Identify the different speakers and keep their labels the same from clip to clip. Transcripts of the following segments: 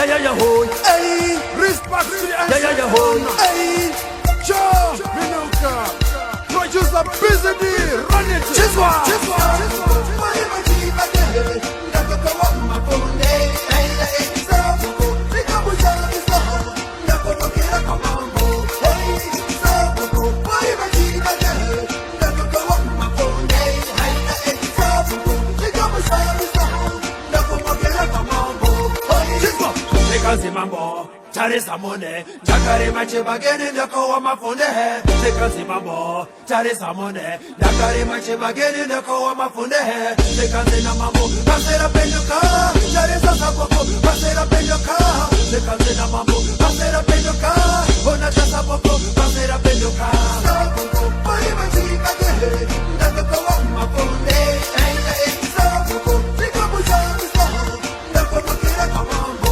Speaker 1: yeah, hoy.
Speaker 2: Hey, respect to the
Speaker 1: Yeah, hoy.
Speaker 2: Hey, Joe, Minuka, producer Busy D, run it. Chiswa.
Speaker 1: Mambo, Charisa Mone, Jakari Machibageni, the Koama Funde, the Mambo, Charisa Mone, Jakari Machibageni, the Koama Funde, the Kazina Mambo, Pasera Penduka, Charisa Saboko, Pasera Penduka, the Kazina Mambo, Pasera Penduka, Bonata Saboko, Pasera Penduka, the Koama Funde, and the Saboko, the Kabuja, the Komokira Kamambo.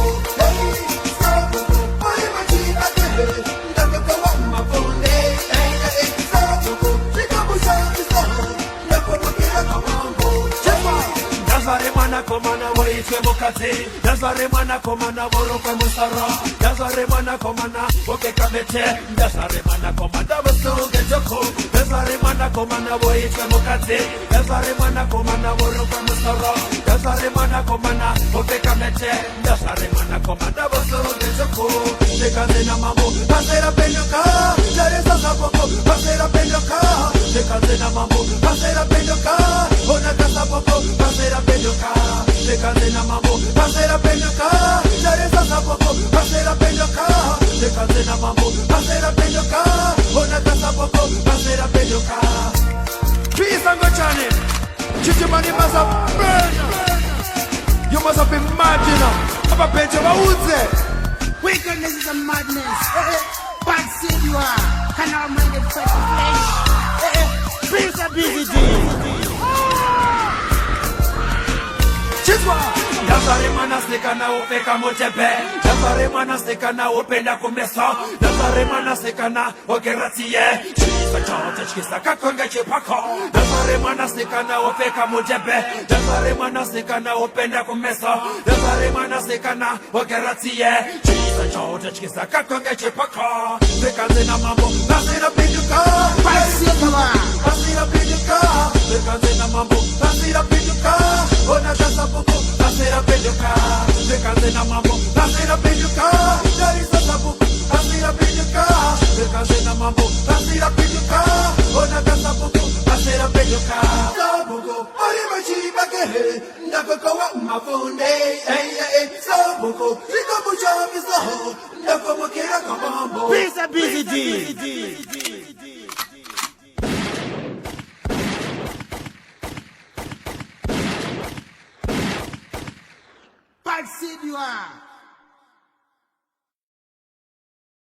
Speaker 1: Komana woitwe mukati Nazare mwana komana worokwe musara Nazare mwana komana woke kamete Nazare mwana komana wasuge joko Nazare mwana komana woitwe mukati Nazare mwana komana worokwe musara Nazare mwana komana woke kamete Nazare mwana komana wasuge joko Nekaze na mambo Pasera penduka Jaresa saboko Pasera penduka Nekaze na mambo Pasera penduka Ona kasaboko Pasera penduka Dekazena mambo, pasera penduka, Jaresa saboko, pasera penduka, dekazena mambo, pasera penduka, Onaka saboko, pasera penduka. Peace and good channel. Chichimani must have burned. You must have been mad, you know. Have a page of a
Speaker 3: Wickedness is a madness. Bad seed you are. Cannot mind it flesh. Peace and busy D.
Speaker 1: Nazare mana seka na upeka motepe Nazare mana seka na upenda kumesa Nazare mana seka na okeratie Chisa chante chisa kakonga chipako Nazare mana seka na upeka motepe Nazare mana seka na upenda kumesa Nazare mana seka na okeratie Chisa chante chisa kakonga chipako Zekaze na mambo Nasira pinduka Nasira pinduka Zekaze na mambo Nasira pinduka Ona kasa poko Nasira pinduka Zekaze na mambo Nasira pinduka Darisa sabuku Nasira pinduka Zekaze na mambo Nasira pinduka Ona kasa poko Nasira pinduka Sabuku Marima chiba kehe Ndakoko wa mafunde Sabuku Zikabu chami saho Ndako mokera kabambo
Speaker 3: Peace and busy D. Bad seed you are.